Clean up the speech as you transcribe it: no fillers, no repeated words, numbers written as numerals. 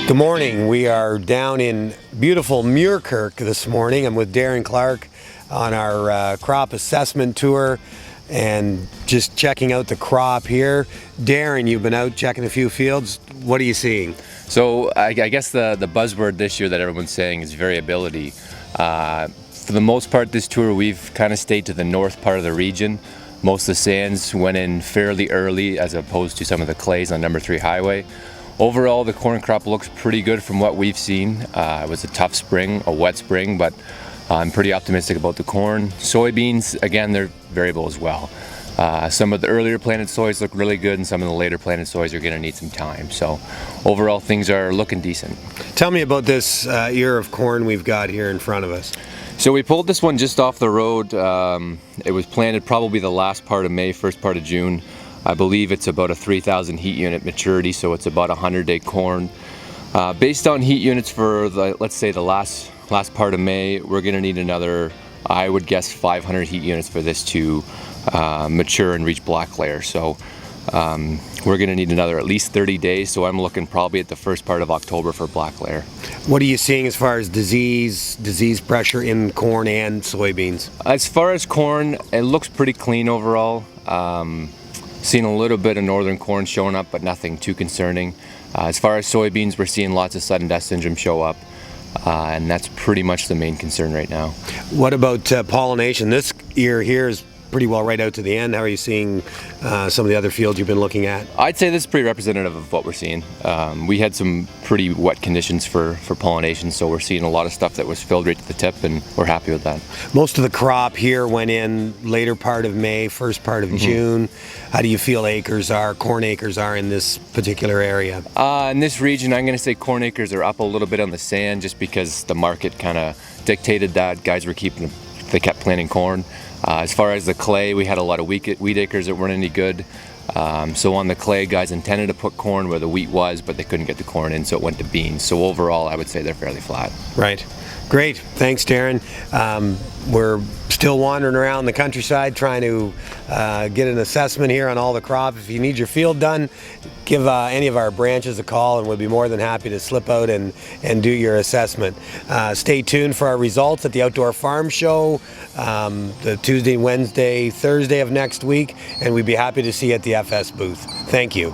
Good morning. We are down in beautiful Muirkirk this morning. I'm with Darren Clark on our crop assessment tour and just checking out the crop here. Darren, you've been out checking a few fields. What are you seeing? So I guess the buzzword this year that everyone's saying is variability. For the most part this tour we've kind of stayed to the north part of the region. Most of the sands went in fairly early as opposed to some of the clays on number 3 highway. Overall, the corn crop looks pretty good from what we've seen. It was a tough spring, a wet spring, but I'm pretty optimistic about the corn. Soybeans, again, they're variable as well. Some of the earlier planted soys look really good, and some of the later planted soys are going to need some time. So overall, things are looking decent. Tell me about this ear of corn we've got here in front of us. So we pulled this one just off the road. It was planted probably the last part of May, first part of June. I believe it's about a 3,000 heat unit maturity, so it's about 100-day corn. Based on heat units for let's say the last part of May, we're going to need another, I would guess, 500 heat units for this to mature and reach black layer. So we're going to need another at least 30 days. So I'm looking probably at the first part of October for black layer. What are you seeing as far as disease pressure in corn and soybeans? As far as corn, it looks pretty clean overall. Seeing a little bit of northern corn showing up, but nothing too concerning. As far as soybeans, we're seeing lots of sudden death syndrome show up, and that's pretty much the main concern right now. What about pollination? This ear here is pretty well right out to the end. How are you seeing some of the other fields you've been looking at? I'd say this is pretty representative of what we're seeing. We had some pretty wet conditions for pollination, so we're seeing a lot of stuff that was filled right to the tip, and we're happy with that. Most of the crop here went in later part of May, first part of June. How do you feel corn acres are in this particular area? In this region, I'm going to say corn acres are up a little bit on the sand just because the market kind of dictated that. Guys were they kept planting corn. As far as the clay, we had a lot of wheat acres that weren't any good. So on the clay, guys intended to put corn where the wheat was, but they couldn't get the corn in, so it went to beans. So overall, I would say they're fairly flat. Right. Great. Thanks, Darren. We're still wandering around the countryside trying to get an assessment here on all the crop. If you need your field done, give any of our branches a call, and we'll be more than happy to slip out and do your assessment. Stay tuned for our results at the Outdoor Farm Show the Tuesday, Wednesday, Thursday of next week, and we'd be happy to see you at the FS booth. Thank you.